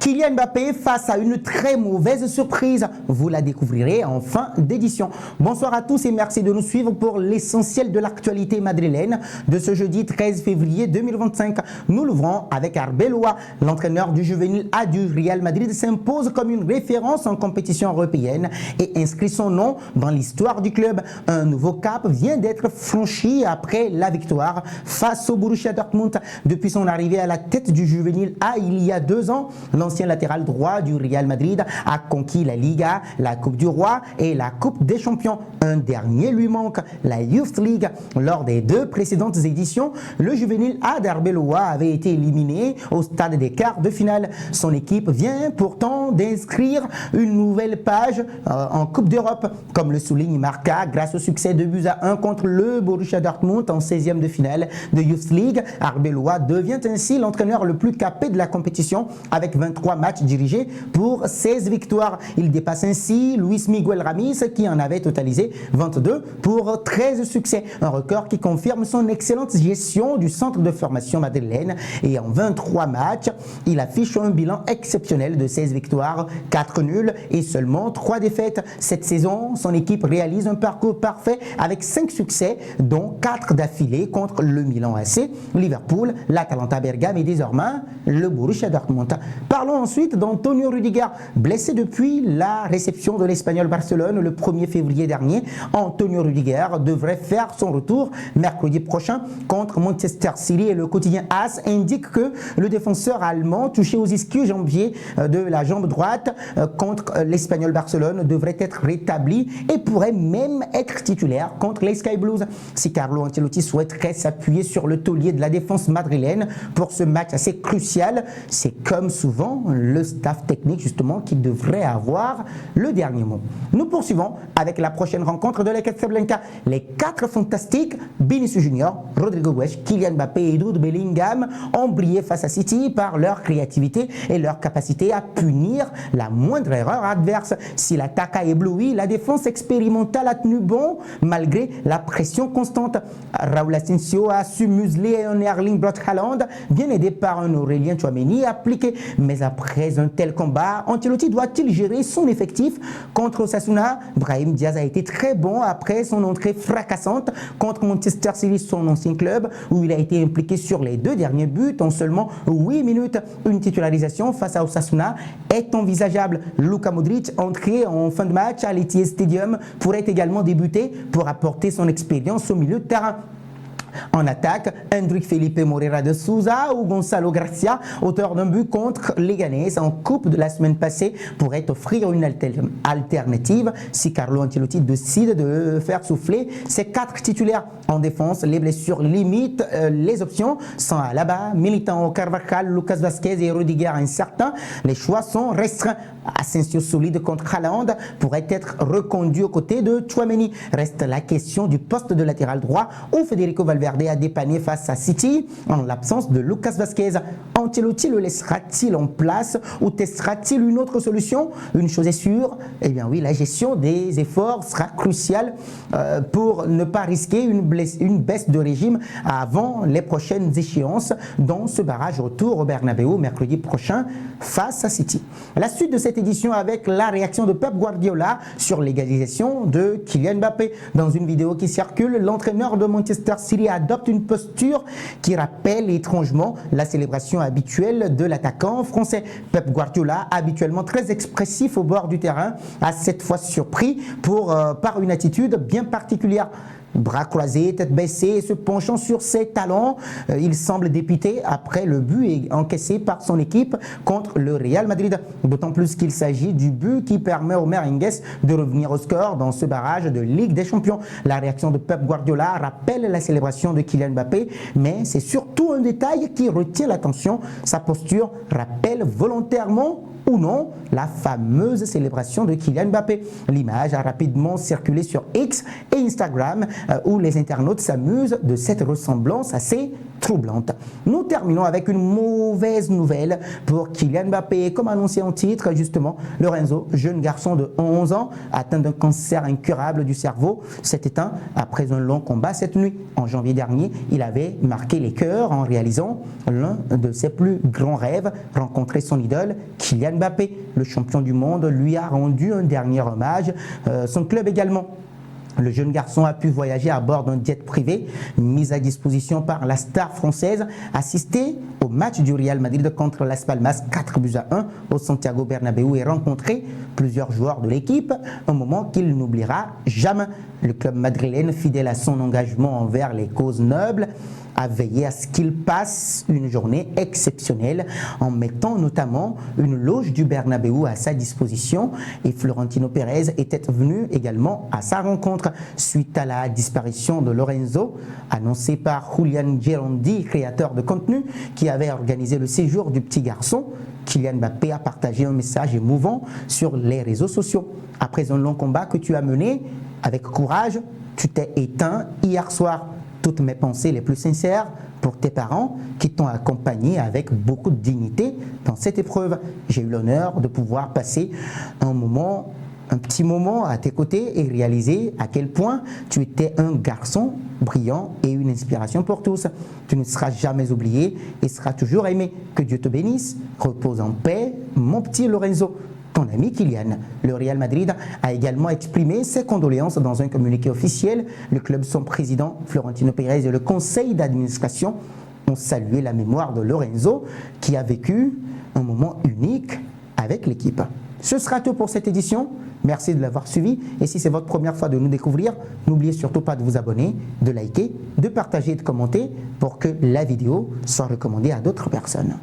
Kylian Mbappé face à une très mauvaise surprise. Vous la découvrirez en fin d'édition. Bonsoir à tous et merci de nous suivre pour l'essentiel de l'actualité madrilène de ce jeudi 13 février 2025. Nous l'ouvrons avec Arbeloa. L'entraîneur du juvénile A du Real Madrid s'impose comme une référence en compétition européenne et inscrit son nom dans l'histoire du club. Un nouveau cap vient d'être franchi après la victoire face au Borussia Dortmund. Depuis son arrivée à la tête du juvénile A il y a 2 ans, l'ancien latéral droit du Real Madrid a conquis la Liga, la Coupe du Roi et la Coupe des Champions. Un dernier lui manque, la Youth League. Lors des 2 précédentes éditions, le juvénile A d'Arbeloa avait été éliminé au stade des quarts de finale. Son équipe vient pourtant d'inscrire une nouvelle page en Coupe d'Europe, comme le souligne Marca grâce au succès de 2-1 contre le Borussia Dortmund en 16e de finale de Youth League. Arbeloa devient ainsi l'entraîneur le plus capé de la compétition avec 23 matchs dirigés pour 16 victoires. Il dépasse ainsi Luis Miguel Ramis qui en avait totalisé 22 pour 13 succès. Un record qui confirme son excellente gestion du centre de formation madrilène. Et en 23 matchs, il affiche un bilan exceptionnel de 16 victoires, 4 nuls et seulement 3 défaites. Cette saison, son équipe réalise un parcours parfait avec 5 succès, dont 4 d'affilée contre le Milan AC, Liverpool, l'Atalanta Bergame et désormais le Borussia Dortmund. Parlons ensuite d'Antonio Rudiger, blessé depuis la réception de l'Espagnol Barcelone le 1er février dernier. Antonio Rudiger devrait faire son retour mercredi prochain contre Manchester City et le quotidien AS indique que le défenseur allemand touché aux ischio-jambiers de la jambe droite contre l'Espagnol Barcelone devrait être rétabli et pourrait même être titulaire contre les Sky Blues. Si Carlo Ancelotti souhaiterait s'appuyer sur le taulier de la défense madrilène pour ce match assez crucial, c'est comme souvent le staff technique justement qui devrait avoir le dernier mot. Nous poursuivons avec la prochaine rencontre de la Casablanca. Les 4 fantastiques, Vinicius Junior, Rodrigo Goes, Kylian Mbappé et Jude Bellingham ont brillé face à City par leur créativité et leur capacité à punir la moindre erreur adverse. Si l'attaque a ébloui, la défense expérimentale a tenu bon malgré la pression constante. Raúl Asensio a su museler un Erling Braut Haaland bien aidé par un Aurélien Tchouaméni appliqué. Mais après un tel combat, Ancelotti doit-il gérer son effectif contre Osasuna? Brahim Diaz a été très bon après son entrée fracassante contre Manchester City, son ancien club, où il a été impliqué sur les 2 derniers buts en seulement 8 minutes. Une titularisation face à Osasuna est envisageable. Luka Modric, entré en fin de match à l'Etihad Stadium, pourrait également débuter pour apporter son expérience au milieu de terrain. En attaque, Hendrik Felipe Moreira de Souza ou Gonçalo Gracia, auteur d'un but contre Leganés en coupe de la semaine passée, pourrait offrir une alternative si Carlo Ancelotti décide de faire souffler ses 4 titulaires. En défense, les blessures limitent les options. Sans Alaba, Militão, Carvajal, Lucas Vazquez et Rudiger incertains, les choix sont restreints. Asensio solide contre Haaland pourrait être reconduit aux côtés de Tchouaméni. Reste la question du poste de latéral droit où Federico Valverde a dépanné face à City en l'absence de Lucas Vazquez. Ancelotti le laissera-t-il en place ou testera-t-il une autre solution? Une chose est sûre, eh bien oui, la gestion des efforts sera cruciale pour ne pas risquer une baisse de régime avant les prochaines échéances dans ce barrage retour au Bernabéu mercredi prochain face à City. La suite de cette édition avec la réaction de Pep Guardiola sur l'égalisation de Kylian Mbappé. Dans une vidéo qui circule, l'entraîneur de Manchester City adopte une posture qui rappelle étrangement la célébration habituelle de l'attaquant français. Pep Guardiola, habituellement très expressif au bord du terrain, a cette fois surpris par une attitude bien particulière. Bras croisés, tête baissée et se penchant sur ses talons, il semble dépité après le but encaissé par son équipe contre le Real Madrid. D'autant plus qu'il s'agit du but qui permet au Merengues de revenir au score dans ce barrage de Ligue des Champions. La réaction de Pep Guardiola rappelle la célébration de Kylian Mbappé, mais c'est surtout un détail qui retient l'attention. Sa posture rappelle volontairement ou non la fameuse célébration de Kylian Mbappé. L'image a rapidement circulé sur X et Instagram où les internautes s'amusent de cette ressemblance assez troublante. Nous terminons avec une mauvaise nouvelle pour Kylian Mbappé. Comme annoncé en titre, justement, Lorenzo, jeune garçon de 11 ans, atteint d'un cancer incurable du cerveau, s'est éteint après un long combat cette nuit. En janvier dernier, il avait marqué les cœurs en réalisant l'un de ses plus grands rêves, rencontrer son idole, Kylian Mbappé. Le champion du monde lui a rendu un dernier hommage, son club également. Le jeune garçon a pu voyager à bord d'un jet privé mis à disposition par la star française, assister au match du Real Madrid contre Las Palmas 4-1 au Santiago Bernabéu et rencontrer plusieurs joueurs de l'équipe, un moment qu'il n'oubliera jamais. Le club madrilène, fidèle à son engagement envers les causes nobles, a veillé à ce qu'il passe une journée exceptionnelle en mettant notamment une loge du Bernabéu à sa disposition et Florentino Pérez était venu également à sa rencontre suite à la disparition de Lorenzo annoncée par Julian Girondi, créateur de contenu qui avait organisé le séjour du petit garçon. Kylian Mbappé a partagé un message émouvant sur les réseaux sociaux. Après un long combat que tu as mené avec courage, tu t'es éteint hier soir. Toutes mes pensées les plus sincères pour tes parents qui t'ont accompagné avec beaucoup de dignité dans cette épreuve. J'ai eu l'honneur de pouvoir passer un petit moment à tes côtés et réaliser à quel point tu étais un garçon brillant et une inspiration pour tous. Tu ne seras jamais oublié et seras toujours aimé. Que Dieu te bénisse. Repose en paix, mon petit Lorenzo. Ton ami Kylian. Le Real Madrid a également exprimé ses condoléances dans un communiqué officiel. Le club, son président Florentino Pérez et le conseil d'administration ont salué la mémoire de Lorenzo qui a vécu un moment unique avec l'équipe. Ce sera tout pour cette édition. Merci de l'avoir suivi et si c'est votre première fois de nous découvrir, n'oubliez surtout pas de vous abonner, de liker, de partager et de commenter pour que la vidéo soit recommandée à d'autres personnes.